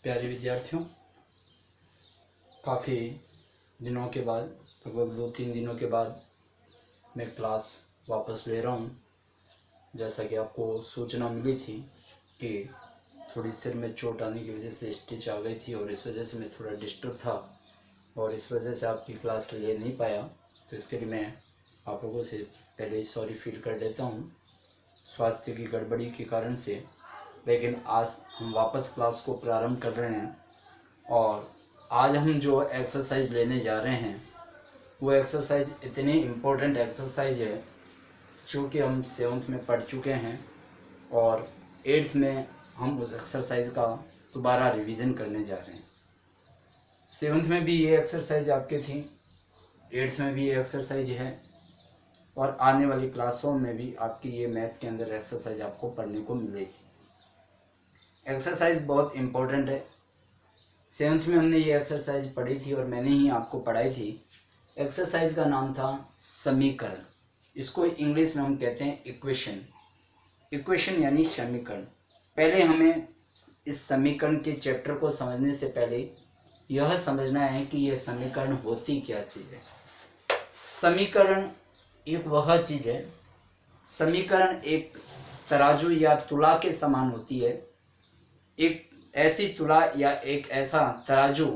प्यारे विद्यार्थियों, काफ़ी दिनों के बाद, लगभग 2-3 दिनों के बाद मैं क्लास वापस ले रहा हूँ। जैसा कि आपको सूचना मिली थी कि थोड़ी सिर में चोट आने की वजह से स्टिच आ गई थी और इस वजह से मैं थोड़ा डिस्टर्ब था और इस वजह से आपकी क्लास ले नहीं पाया। तो इसके लिए मैं आप लोगों से पहले ही सॉरी फील कर देता हूँ स्वास्थ्य की गड़बड़ी के कारण से। लेकिन आज हम वापस क्लास को प्रारंभ कर रहे हैं और आज हम जो एक्सरसाइज लेने जा रहे हैं वो एक्सरसाइज इतनी इम्पोर्टेंट एक्सरसाइज है जो कि हम 7th में पढ़ चुके हैं और 8th में हम उस एक्सरसाइज का दोबारा रिवीजन करने जा रहे हैं। 7th में भी ये एक्सरसाइज आपके थी, 8th में भी ये एक्सरसाइज है और आने वाली क्लासों में भी आपकी ये मैथ के अंदर एक्सरसाइज आपको पढ़ने को मिलेगी। एक्सरसाइज बहुत इम्पोर्टेंट है। 7th में हमने ये एक्सरसाइज पढ़ी थी और मैंने ही आपको पढ़ाई थी। एक्सरसाइज का नाम था समीकरण। इसको इंग्लिश में हम कहते हैं इक्वेशन। इक्वेशन यानी समीकरण। पहले हमें इस समीकरण के चैप्टर को समझने से पहले यह समझना है कि यह समीकरण होती क्या चीज़ है। समीकरण एक वह चीज़ है, समीकरण एक तराजू या तुला के समान होती है। एक ऐसी तुला या एक ऐसा तराजू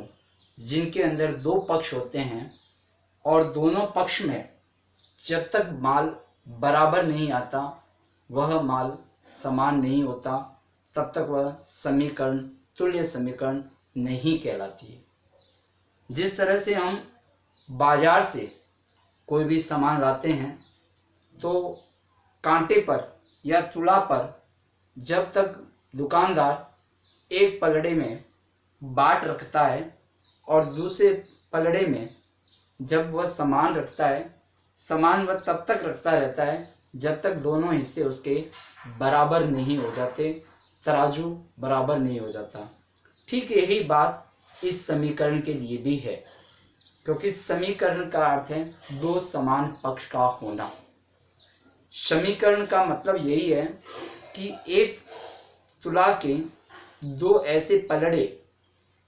जिनके अंदर दो पक्ष होते हैं और दोनों पक्ष में जब तक माल बराबर नहीं आता, वह माल समान नहीं होता, तब तक वह समीकरण तुल्य समीकरण नहीं कहलाती है। जिस तरह से हम बाजार से कोई भी सामान लाते हैं तो कांटे पर या तुला पर जब तक दुकानदार एक पलड़े में बाट रखता है और दूसरे पलड़े में जब वह सामान रखता है, सामान वह तब तक रखता रहता है जब तक दोनों हिस्से उसके बराबर नहीं हो जाते, तराजू बराबर नहीं हो जाता। ठीक यही बात इस समीकरण के लिए भी है, क्योंकि समीकरण का अर्थ है दो समान पक्ष का होना। समीकरण का मतलब यही है कि एक तुला के दो ऐसे पलड़े,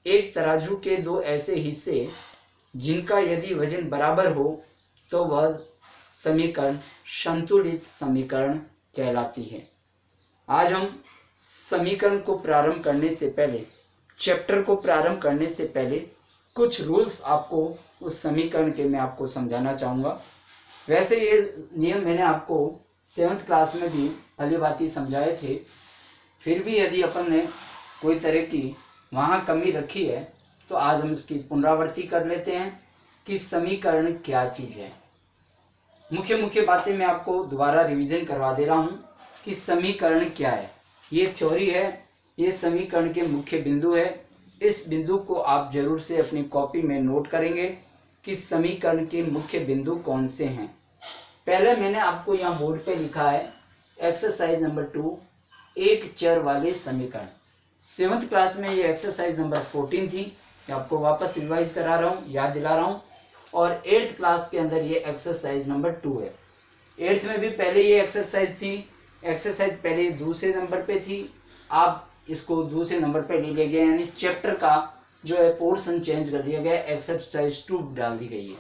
एक तराजू के दो ऐसे हिस्से जिनका यदि वजन बराबर हो तो वह समीकरण संतुलित समीकरण कहलाती है। आज हम समीकरण को प्रारंभ करने से पहले, चैप्टर को प्रारंभ करने से पहले कुछ रूल्स आपको उस समीकरण के मैं आपको समझाना चाहूँगा। वैसे ये नियम मैंने आपको 7th क्लास में भी भली भांति समझाए थे, फिर भी यदि अपन ने कोई तरह की वहाँ कमी रखी है तो आज हम इसकी पुनरावृत्ति कर लेते हैं कि समीकरण क्या चीज़ है। मुख्य मुख्य बातें मैं आपको दोबारा रिवीजन करवा दे रहा हूँ कि समीकरण क्या है। ये थ्योरी है, ये समीकरण के मुख्य बिंदु है। इस बिंदु को आप जरूर से अपनी कॉपी में नोट करेंगे कि समीकरण के मुख्य बिंदु कौन से हैं। पहले मैंने आपको यहाँ बोर्ड पे लिखा है एक्सरसाइज नंबर 2, एक चर वाले समीकरण। 7th क्लास में ये एक्सरसाइज नंबर 14 थी, आपको वापस रिवाइज करा रहा हूँ, याद दिला रहा हूँ। और 8th क्लास के अंदर ये एक्सरसाइज नंबर 2 है। 8th में भी पहले ये एक्सरसाइज थी, एक्सरसाइज पहले दूसरे नंबर पे थी, आप इसको दूसरे नंबर पे ले गए, यानी चैप्टर का जो है पोर्शन चेंज कर दिया गया, एक्सरसाइज 2 डाल दी गई है।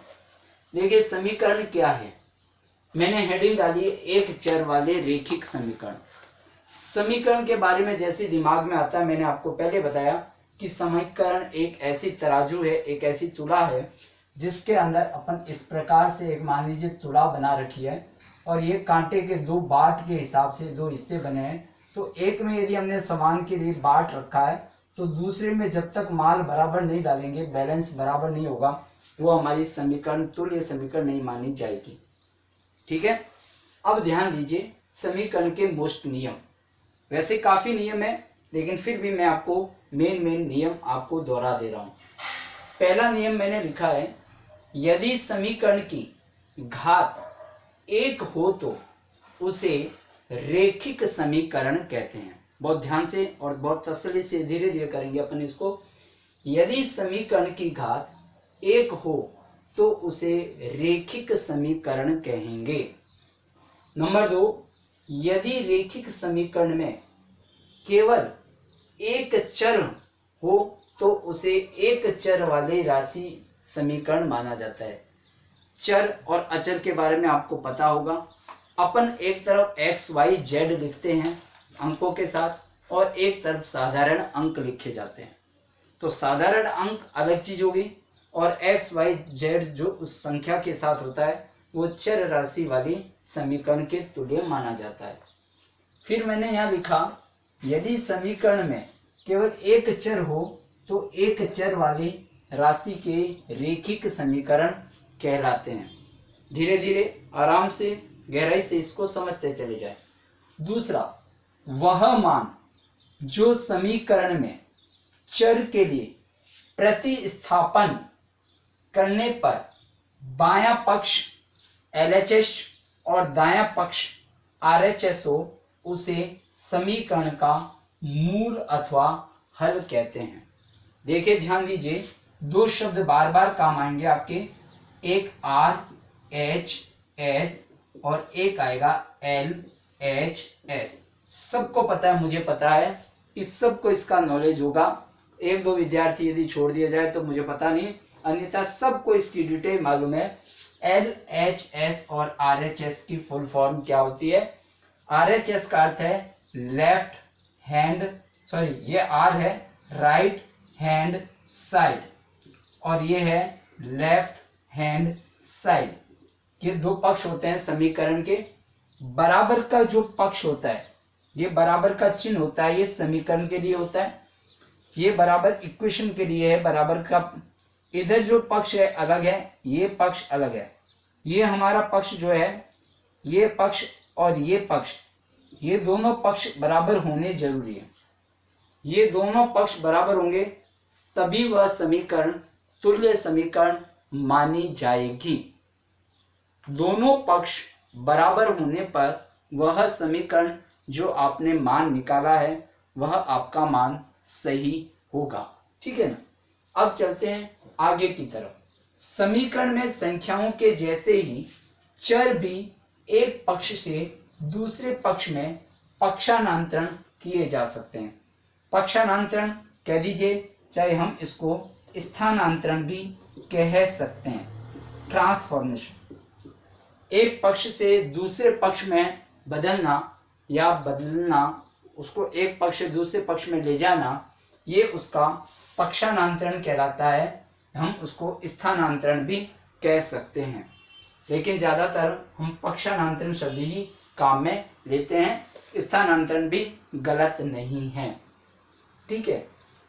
देखिए समीकरण क्या है, मैंने हेडिंग डाली है एक चर वाले रेखिक समीकरण। समीकरण के बारे में जैसे दिमाग में आता है, मैंने आपको पहले बताया कि समीकरण एक ऐसी तराजू है, एक ऐसी तुला है जिसके अंदर अपन इस प्रकार से एक मान लीजिए तुला बना रखी है और ये कांटे के दो बाट के हिसाब से दो हिस्से बने हैं। तो एक में यदि हमने सामान के लिए बाट रखा है तो दूसरे में जब तक माल बराबर नहीं डालेंगे, बैलेंस बराबर नहीं होगा, वो हमारी समीकरण तुल्य समीकरण नहीं मानी जाएगी। ठीक है, अब ध्यान दीजिए समीकरण के मोस्ट नियम। वैसे काफी नियम है लेकिन फिर भी मैं आपको मेन नियम आपको दोहरा दे रहा हूं। पहला नियम मैंने लिखा है, यदि समीकरण की घात 1 हो तो उसे रेखिक समीकरण कहते हैं। बहुत ध्यान से और बहुत तसल्ली से धीरे धीरे करेंगे अपन इसको। यदि समीकरण की घात 1 हो तो उसे रेखिक समीकरण कहेंगे। नंबर 2, यदि रेखिक समीकरण में केवल एक चर हो तो उसे एक चर वाली राशि समीकरण माना जाता है। चर और अचर के बारे में आपको पता होगा। अपन एक तरफ x y z लिखते हैं अंकों के साथ और एक तरफ साधारण अंक लिखे जाते हैं। तो साधारण अंक अलग चीज होगी और x y z जो उस संख्या के साथ होता है वो चर राशि वाली समीकरण के तुल्य माना जाता है। फिर मैंने यहाँ लिखा यदि समीकरण में केवल एक चर हो तो एक चर वाली राशि के रेखिक समीकरण कहलाते हैं। धीरे धीरे आराम से गहराई से इसको समझते चले जाए। दूसरा, वह मान जो समीकरण में चर के लिए प्रतिस्थापन करने पर बायां पक्ष LHS और दायां पक्ष RHS हो उसे समीकरण का मूल अथवा हल कहते हैं। देखिए ध्यान दीजिए, दो शब्द बार बार काम आएंगे आपके, एक RHS और एक आएगा LHS। सबको पता है, मुझे पता है, इस सबको इसका नॉलेज होगा। एक दो विद्यार्थी यदि छोड़ दिया जाए तो मुझे पता नहीं, अन्यथा सबको इसकी डिटेल मालूम है। LHS और RHS की फुल फॉर्म क्या होती है? RHS का अर्थ है लेफ्ट हैंड, सॉरी ये R है राइट हैंड साइड और ये है लेफ्ट हैंड साइड। ये दो पक्ष होते हैं समीकरण के। बराबर का जो पक्ष होता है, ये बराबर का चिन्ह होता है, ये समीकरण के लिए होता है। ये बराबर इक्वेशन के लिए है। बराबर का इधर जो पक्ष है अलग है, ये पक्ष अलग है। ये हमारा पक्ष जो है, ये पक्ष और ये पक्ष, ये दोनों पक्ष बराबर होने जरूरी है। ये दोनों पक्ष बराबर होंगे तभी वह समीकरण तुल्य समीकरण मानी जाएगी। दोनों पक्ष बराबर होने पर वह समीकरण जो आपने मान निकाला है वह आपका मान सही होगा। ठीक है ना? अब चलते हैं आगे की तरफ। समीकरण में संख्याओं के जैसे ही चर भी एक पक्ष से दूसरे पक्ष में पक्षांतरण किए जा सकते हैं। पक्षांतरण कह दीजिए, चाहे हम इसको स्थानांतरण भी कह सकते हैं। ट्रांसफॉर्मेशन, एक पक्ष से दूसरे पक्ष में बदलना या बदलना, उसको एक पक्ष से दूसरे पक्ष में ले जाना, ये उसका पक्षांतरण कहलाता है। हम उसको स्थानांतरण भी कह सकते हैं, लेकिन ज़्यादातर हम पक्षांतरण शब्द ही काम में लेते हैं। स्थानांतरण भी गलत नहीं है। ठीक है,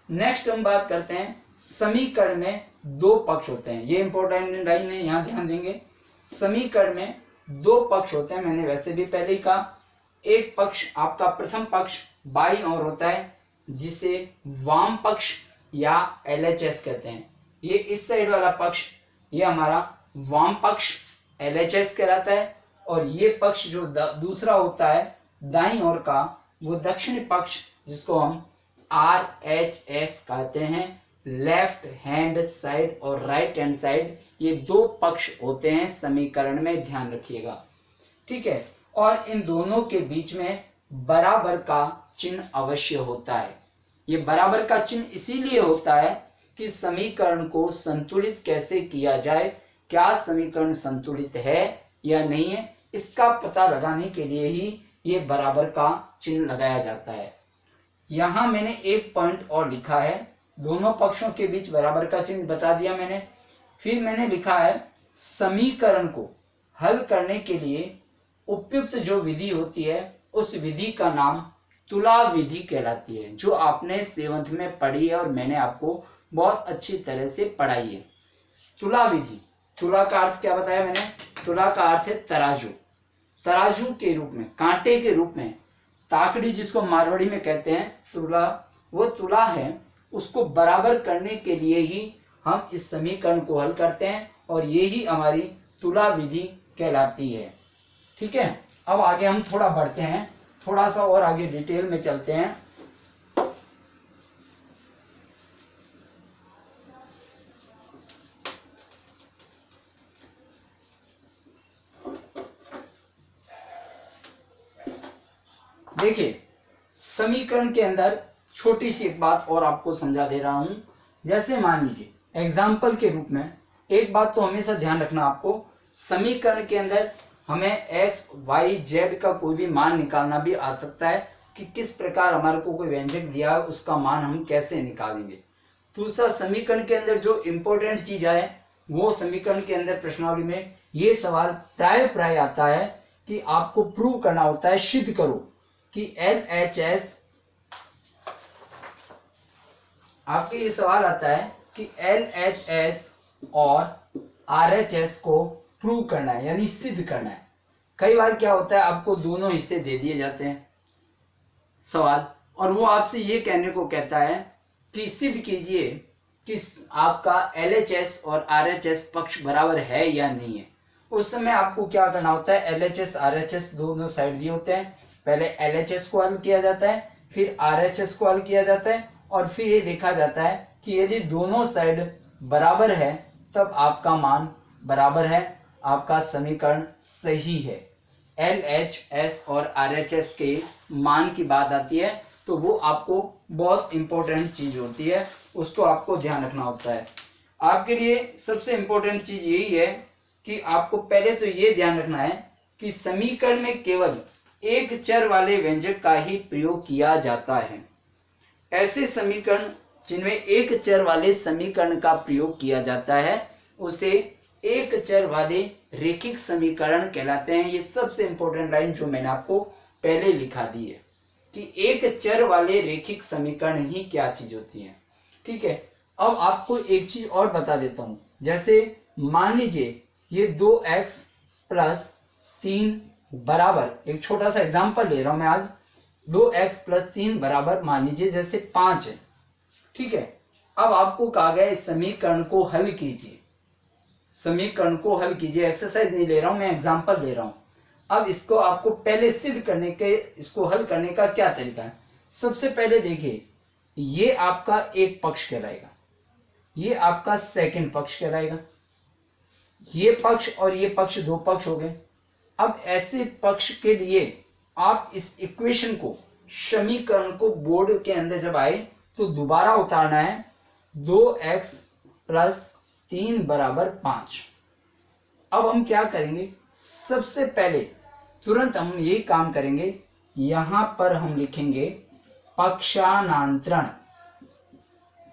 नेक्स्ट हम बात करते हैं समीकरण में दो पक्ष होते हैं। ये इंपॉर्टेंट लाइन है, यहाँ ध्यान देंगे। समीकरण में दो पक्ष होते हैं, मैंने वैसे भी पहले ही कहा। एक पक्ष आपका प्रथम पक्ष बाईं ओर होता है जिसे वाम पक्ष या LHS कहते हैं। ये इस साइड वाला पक्ष, ये हमारा वाम पक्ष LHS कहलाता है। और ये पक्ष जो दूसरा होता है दाईं ओर का, वो दक्षिणी पक्ष जिसको हम RHS कहते हैं। लेफ्ट हैंड साइड और राइट हैंड साइड, ये दो पक्ष होते हैं समीकरण में, ध्यान रखिएगा। ठीक है, और इन दोनों के बीच में बराबर का चिन्ह अवश्य होता है। ये बराबर का चिन्ह इसीलिए होता है कि समीकरण को संतुलित कैसे किया जाए, क्या समीकरण संतुलित है या नहीं है, इसका पता लगाने के लिए ही ये बराबर का चिन्ह लगाया जाता है। यहाँ मैंने एक पॉइंट और लिखा है, दोनों पक्षों के बीच बराबर का चिन्ह बता दिया मैंने। फिर मैंने लिखा है समीकरण को हल करने के लिए उपयुक्त जो विधि होती है उस विधि का नाम तुला विधि कहलाती है, जो आपने 7th में पढ़ी है और मैंने आपको बहुत अच्छी तरह से पढ़ाई है। तुला विधि, तुला का अर्थ क्या बताया मैंने? तुला का अर्थ है तराजू। तराजू के रूप में, कांटे के रूप में, ताकड़ी जिसको मारवाड़ी में कहते हैं तुला, वो तुला है। उसको बराबर करने के लिए ही हम इस समीकरण को हल करते हैं और ये ही हमारी तुला विधि कहलाती है। ठीक है, अब आगे हम थोड़ा बढ़ते हैं, थोड़ा सा और आगे डिटेल में चलते हैं। देखिए, समीकरण के अंदर छोटी सी एक बात और आपको समझा दे रहा हूं। जैसे मान लीजिए एग्जाम्पल के रूप में, एक बात तो हमेशा ध्यान रखना आपको, समीकरण के अंदर हमें एक्स वाई जेड का कोई भी मान निकालना भी आ सकता है कि किस प्रकार हमारे को कोई व्यंजक दिया है उसका मान हम कैसे निकालेंगे। दूसरा, समीकरण के अंदर जो इम्पोर्टेंट चीज है वो समीकरण के अंदर प्रश्नावली में ये सवाल प्राय आता है कि आपको प्रूव करना होता है, सिद्ध करो कि LHS, आपके ये सवाल आता है कि LHS और RHS को प्रूव करना है यानी सिद्ध करना है। कई बार क्या होता है आपको दोनों हिस्से दे दिए जाते हैं सवाल, और वो आपसे ये कहने को कहता है कि सिद्ध कीजिए कि आपका LHS और RHS पक्ष बराबर है या नहीं है। उस समय आपको क्या करना होता है, LHS RHS दोनों साइड दिए होते हैं, पहले LHS को हल किया जाता है, फिर RHS को हल किया जाता है, और फिर ये देखा जाता है कि यदि दोनों साइड बराबर है तब आपका मान बराबर है, आपका समीकरण सही है। LHS और RHS के मान की बात आती है तो वो आपको बहुत इंपॉर्टेंट चीज होती है, उसको आपको ध्यान रखना होता है। आपके लिए सबसे इंपॉर्टेंट चीज यही है कि आपको पहले तो ये ध्यान रखना है कि समीकरण में केवल एक चर वाले व्यंजक का ही प्रयोग किया जाता है। ऐसे समीकरण जिनमें एक चर वाले समीकरण का प्रयोग किया जाता है उसे एक चर वाले रेखिक समीकरण कहलाते हैं। ये सबसे इंपॉर्टेंट लाइन जो मैंने आपको पहले लिखा दी है कि एक चर वाले रेखिक समीकरण ही क्या चीज होती है। ठीक है, अब आपको एक चीज और बता देता हूं। जैसे मान लीजिए ये 2x प्लस 3 बराबर, एक छोटा सा एग्जांपल ले रहा हूं मैं आज, 2x प्लस 3 बराबर मान लीजिए जैसे 5 है। ठीक है, अब आपको कहा गया इस समीकरण को हल कीजिए, समीकरण को हल कीजिए। एक्सरसाइज नहीं ले रहा हूं मैं, एग्जांपल ले रहा हूं। अब इसको आपको पहले सिद्ध करने के, इसको हल करने का क्या तरीका है। सबसे पहले देखिए, ये आपका एक पक्ष कहलाएगा, ये आपका सेकंड पक्ष कहलाएगा, ये पक्ष और ये पक्ष दो पक्ष हो गए। अब ऐसे पक्ष के लिए आप इस इक्वेशन को, समीकरण को बोर्ड के अंदर जब आए तो दोबारा उतारना है। 2x प्लस 3 बराबर 5। अब हम क्या करेंगे, सबसे पहले तुरंत हम यही काम करेंगे, यहां पर हम लिखेंगे पक्षांतरण।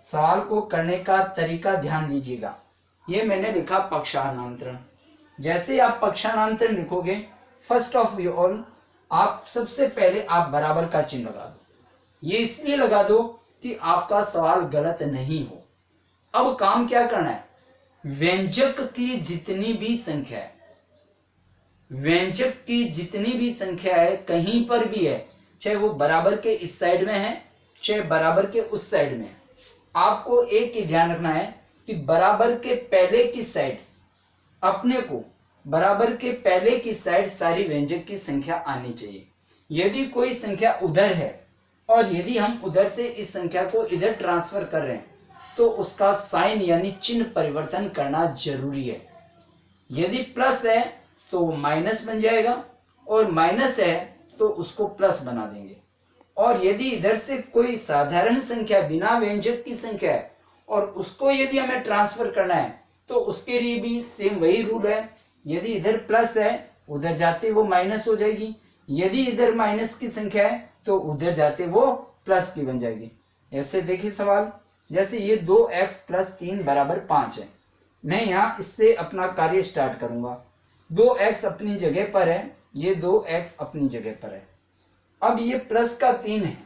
सवाल को करने का तरीका ध्यान दीजिएगा, ये मैंने लिखा पक्षांतरण। जैसे आप पक्षांतरण लिखोगे, फर्स्ट ऑफ ऑल आप सबसे पहले आप बराबर का चिन्ह लगा दो। ये इसलिए लगा दो कि आपका सवाल गलत नहीं हो। अब काम क्या करना है, व्यंजक की जितनी भी संख्या है, व्यंजक की जितनी भी संख्या है कहीं पर भी है, चाहे वो बराबर के इस साइड में है चाहे बराबर के उस साइड में है, आपको एक ही ध्यान रखना है कि बराबर के पहले की साइड, अपने को बराबर के पहले की साइड सारी व्यंजक की संख्या आनी चाहिए। यदि कोई संख्या उधर है और यदि हम उधर से इस संख्या को इधर ट्रांसफर कर रहे हैं तो उसका साइन यानी चिन्ह परिवर्तन करना जरूरी है। यदि प्लस है तो माइनस बन जाएगा और माइनस है तो उसको प्लस बना देंगे। और यदि इधर से कोई साधारण संख्या बिना व्यंजक की संख्या है और उसको यदि हमें ट्रांसफर करना है तो उसके लिए भी सेम वही रूल है। यदि इधर प्लस है उधर जाते वो माइनस हो जाएगी, यदि इधर माइनस की संख्या है तो उधर जाते वो प्लस की बन जाएगी। ऐसे देखिए सवाल, जैसे ये 2x प्लस 3 बराबर 5 है, मैं यहाँ इससे अपना कार्य स्टार्ट करूंगा। 2x अपनी जगह पर है, ये 2x अपनी जगह पर है। अब ये प्लस का 3 है,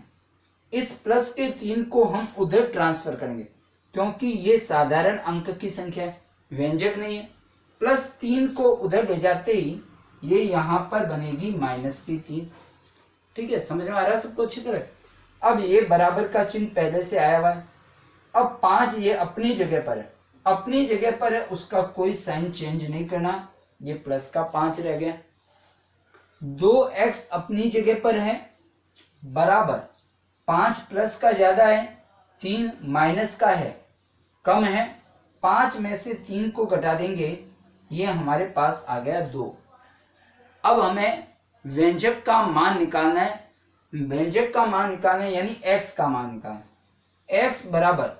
इस प्लस के 3 को हम उधर ट्रांसफर करेंगे क्योंकि ये साधारण अंक की संख्या है, व्यंजक नहीं है। प्लस 3 को उधर ले जाते ही ये यहाँ पर बनेगी माइनस की 3। ठीक है, समझ में आ रहा है सबको अच्छी तरह। अब ये बराबर का चिन्ह पहले से आया हुआ है। अब 5 ये अपनी जगह पर है, अपनी जगह पर है, उसका कोई साइन चेंज नहीं करना, ये प्लस का 5 रह गया। 2x अपनी जगह पर है बराबर 5 प्लस का ज्यादा है, 3 माइनस का है कम है, 5 में से 3 को घटा देंगे, ये हमारे पास आ गया 2। अब हमें व्यंजक का मान निकालना है व्यंजक का मान निकालें यानी x का मान निकालें। x बराबर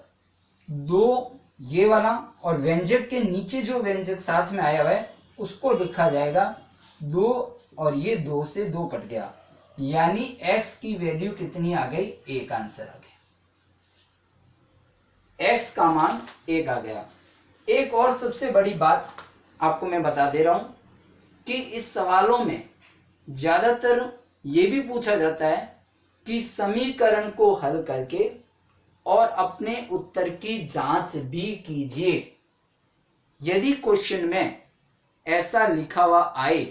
2 ये वाला, और व्यंजक के नीचे जो व्यंजक साथ में आया हुआ है उसको लिखा जाएगा 2, और ये 2 से 2 कट गया, यानी x की वैल्यू कितनी आ गई? 1 आंसर आ गया। x का मान 1 आ गया। एक और सबसे बड़ी बात आपको मैं बता दे रहा हूं कि इस सवालों में ज्यादातर ये भी पूछा जाता है कि समीकरण को हल करके और अपने उत्तर की जांच भी कीजिए। यदि क्वेश्चन में ऐसा लिखा हुआ आए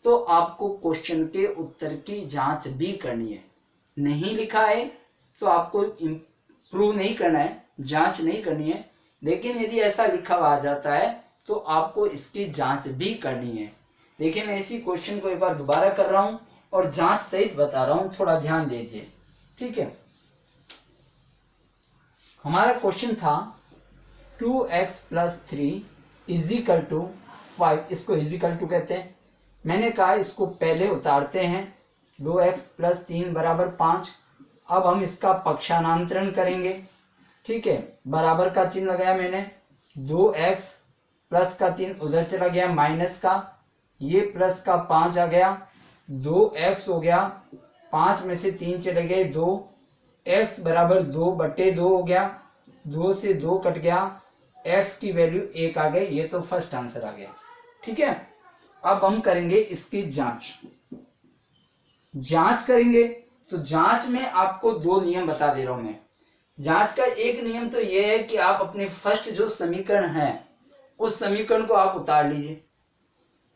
तो आपको क्वेश्चन के उत्तर की जांच भी करनी है। नहीं लिखा है तो आपको प्रूव नहीं करना है, जांच नहीं करनी है। लेकिन यदि ऐसा लिखा हुआ आ जाता है तो आपको इसकी जांच भी करनी है। देखिए, मैं इसी क्वेश्चन को एक बार दोबारा कर रहा हूं और जांच सहित बता रहा हूं, थोड़ा ध्यान दीजिए, ठीक है। हमारा क्वेश्चन था 2x + 3 = 5। इसको इजिकल टू कहते हैं। मैंने कहा इसको पहले उतारते हैं। 2x + 3 = 5। अब हम इसका पक्षांतरण करेंगे, ठीक है। बराबर का चिन्ह लगाया मैंने। 2x प्लस का 3 उधर चला गया, माइनस का, ये प्लस का 5 आ गया। 2x हो गया, 5 में से 3 चले गए, 2, x बराबर 2/2 हो गया। 2 से 2 कट गया, x की वैल्यू 1 आ गई। ये तो फर्स्ट आंसर आ गया, ठीक है। अब हम करेंगे इसकी जांच करेंगे। तो जांच में आपको 2 नियम बता दे रहा हूं मैं। जांच का एक नियम तो यह है कि आप अपने फर्स्ट जो समीकरण है उस समीकरण को आप उतार लीजिए।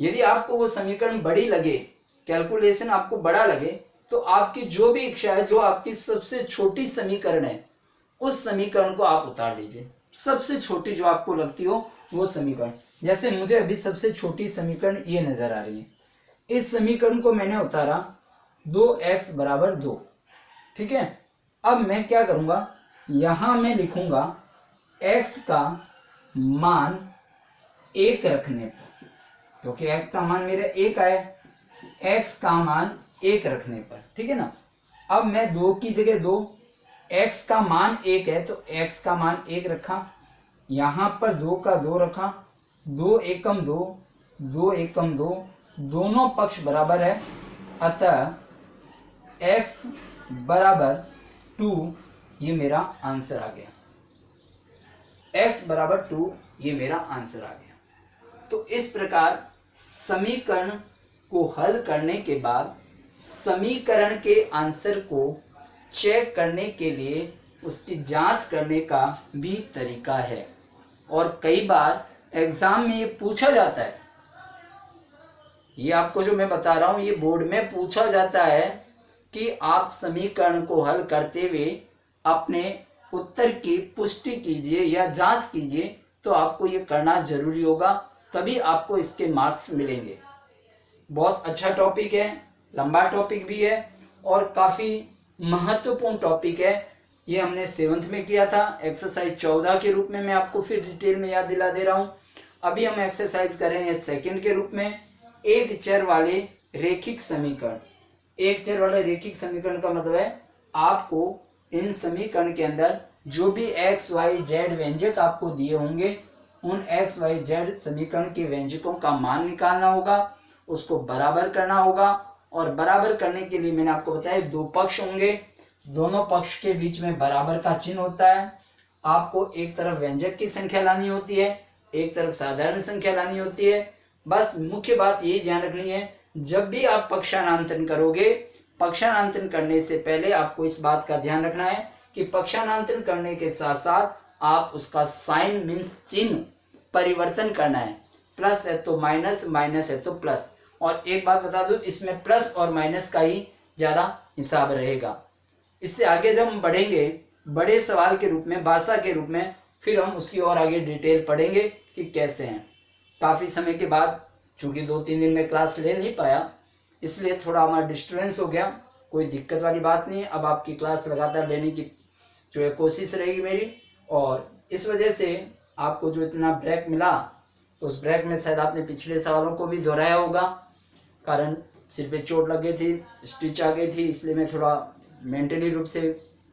यदि आपको वो समीकरण बड़ी लगे, कैलकुलेशन आपको बड़ा लगे, तो आपकी जो भी इच्छा है, जो आपकी सबसे छोटी समीकरण है उस समीकरण को आप उतार लीजिए। सबसे छोटी जो आपको लगती हो वो समीकरण। जैसे मुझे अभी सबसे छोटी समीकरण ये नजर आ रही है। इस समीकरण को मैंने उतारा 2x = 2, ठीक है। अब मैं क्या करूंगा, यहां मैं लिखूंगा x का मान 1 रखने पर, क्योंकि x का मान मेरा 1 आया, x का मान 1 रखने पर, ठीक है ना। अब मैं 2 की जगह 2, x का मान 1 है तो x का मान 1 रखा, यहां पर 2 का 2 रखा, 2 एकम 2, 2 एकम 2, दोनों पक्ष बराबर है, अतः x बराबर 2, ये मेरा आंसर आ गया। x बराबर 2, ये मेरा आंसर आ गया। तो इस प्रकार समीकरण को हल करने के बाद समीकरण के आंसर को चेक करने के लिए उसकी जांच करने का भी तरीका है। और कई बार एग्जाम में ये पूछा जाता है, ये आपको जो मैं बता रहा हूं ये बोर्ड में पूछा जाता है कि आप समीकरण को हल करते हुए अपने उत्तर की पुष्टि कीजिए या जांच कीजिए। तो आपको ये करना जरूरी होगा, तभी आपको इसके मार्क्स मिलेंगे। बहुत अच्छा टॉपिक है, लंबा टॉपिक भी है और काफी महत्वपूर्ण टॉपिक है। ये हमने 7th में किया था एक्सरसाइज 14 के रूप में। मैं आपको फिर डिटेल में याद दिला दे रहा हूं। अभी हम एक्सरसाइज कर रहे हैं 2nd के रूप में, एक चर वाले रेखिक समीकरण। एक चर वाले रेखिक समीकरण का मतलब है आपको इन समीकरण के अंदर जो भी x, y, z व्यंजक आपको दिए होंगे उन x, y, z समीकरण के व्यंजकों का मान निकालना होगा, उसको बराबर करना होगा। और बराबर करने के लिए मैंने आपको बताया 2 पक्ष होंगे, दोनों पक्ष के बीच में बराबर का चिन्ह होता है। आपको एक तरफ व्यंजक की संख्या लानी होती है, एक तरफ साधारण संख्या लानी होती है। बस मुख्य बात यही ध्यान रखनी है, जब भी आप पक्षांतरण करोगे, पक्षांतरण करने से पहले आपको इस बात का ध्यान रखना है कि पक्षांतरण करने के साथ साथ आप उसका साइन मीन्स चिन्ह परिवर्तन करना है। प्लस है तो माइनस, माइनस है तो प्लस। और एक बात बता दूं, इसमें प्लस और माइनस का ही ज्यादा हिसाब रहेगा। इससे आगे जब हम बढ़ेंगे बड़े सवाल के रूप में, भाषा के रूप में, फिर हम उसकी और आगे डिटेल पढ़ेंगे कि कैसे हैं। काफी समय के बाद, चूंकि 2-3 दिन में क्लास ले नहीं पाया, इसलिए थोड़ा हमारा डिस्टर्बेंस हो गया। कोई दिक्कत वाली बात नहीं है, अब आपकी क्लास लगातार लेने की जो है कोशिश रहेगी मेरी। और इस वजह से आपको जो इतना ब्रेक मिला, तो उस ब्रेक में शायद आपने पिछले सवालों को भी दोहराया होगा, कारण सिर पे चोट लग गई थी, स्टिच आ गई थी, इसलिए मैं थोड़ा मेंटली रूप से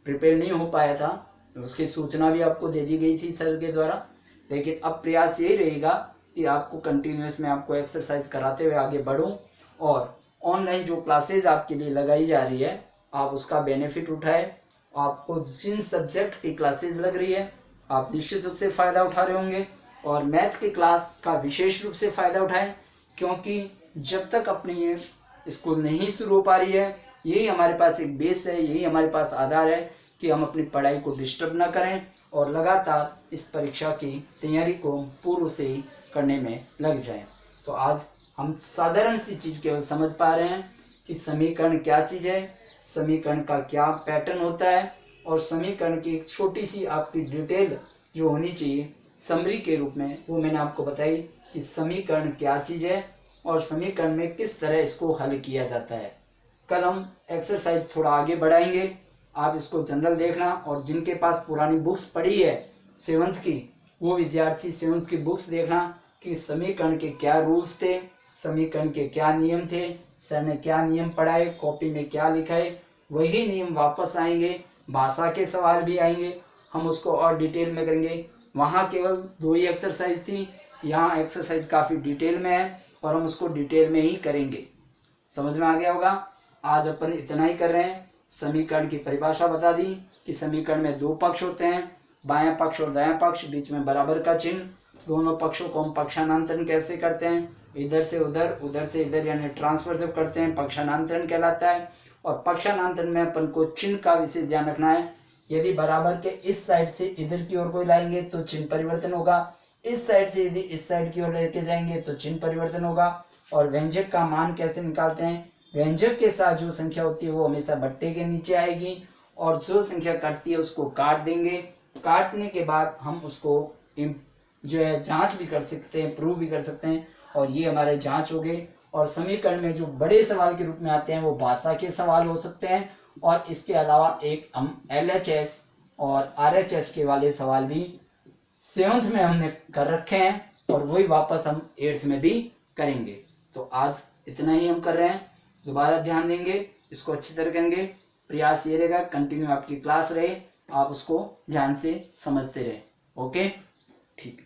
प्रिपेयर नहीं हो पाया था। उसकी सूचना भी आपको दे दी गई थी सर के द्वारा। लेकिन अब प्रयास यही रहेगा कि आपको कंटिन्यूस में आपको एक्सरसाइज कराते हुए आगे बढ़ूं और ऑनलाइन जो क्लासेज आपके लिए लगाई जा रही है आप उसका बेनिफिट उठाएं। आपको जिन सब्जेक्ट की क्लासेज लग रही है आप निश्चित रूप से फ़ायदा उठा रहे होंगे और मैथ की क्लास का विशेष रूप से फ़ायदा उठाएं, क्योंकि जब तक अपनी ये स्कूल नहीं शुरू हो पा रही है यही हमारे पास एक बेस है, यही हमारे पास आधार है कि हम अपनी पढ़ाई को डिस्टर्ब ना करें और लगातार इस परीक्षा की तैयारी को पूर्व से ही करने में लग जाएं। तो आज हम साधारण सी चीज़ केवल समझ पा रहे हैं कि समीकरण क्या चीज़ है, समीकरण का क्या पैटर्न होता है और समीकरण की एक छोटी सी आपकी डिटेल जो होनी चाहिए समरी के रूप में वो मैंने आपको बताई कि समीकरण क्या चीज़ है और समीकरण में किस तरह इसको हल किया जाता है। कल हम एक्सरसाइज थोड़ा आगे बढ़ाएंगे, आप इसको जनरल देखना और जिनके पास पुरानी बुक्स पढ़ी है 7th की वो विद्यार्थी 7th की बुक्स देखना कि समीकरण के क्या रूल्स थे, समीकरण के क्या नियम थे, सर ने क्या नियम पढ़ाए, कॉपी में क्या लिखा है, वही नियम वापस आएंगे। भाषा के सवाल भी आएंगे, हम उसको और डिटेल में करेंगे। वहाँ केवल 2 ही एक्सरसाइज थी, यहाँ एक्सरसाइज काफ़ी डिटेल में है और हम उसको डिटेल में ही करेंगे। समझ में आ गया होगा। आज अपन इतना ही कर रहे हैं। समीकरण की परिभाषा बता दी कि समीकरण में 2 पक्ष होते हैं, बायां पक्ष और दायां पक्ष, बीच में बराबर का चिन्ह। दोनों पक्षों को हम पक्षांतरण कैसे करते हैं, इधर से उधर उधर से इधर यानी ट्रांसफर जब करते हैं पक्षांतरण कहलाता है। और पक्षांतरण में अपन को चिन्ह का विशेष ध्यान रखना है। यदि बराबर के इस साइड से इधर की ओर कोई लाएंगे तो चिन्ह परिवर्तन होगा, इस साइड से यदि इस साइड की ओर लेके जाएंगे तो चिन्ह परिवर्तन होगा। और व्यंजक का मान कैसे निकालते हैं, व्यंजक के साथ जो संख्या होती है वो हमेशा बट्टे के नीचे आएगी और जो संख्या कटती है उसको काट देंगे। काटने के बाद हम उसको जो है जांच भी कर सकते हैं, प्रूव भी कर सकते हैं और ये हमारे जांच हो गए। और समीकरण में जो बड़े सवाल के रूप में आते हैं वो भाषा के सवाल हो सकते हैं और इसके अलावा एक हम LHS और RHS के वाले सवाल भी 7th में हमने कर रखे हैं और वही वापस हम 8th में भी करेंगे। तो आज इतना ही हम कर रहे हैं, दोबारा ध्यान देंगे, इसको अच्छी तरह करेंगे। प्रयास ये रहेगा कंटिन्यू आपकी क्लास रहे, आप उसको ध्यान से समझते रहे। ओके, ठीक।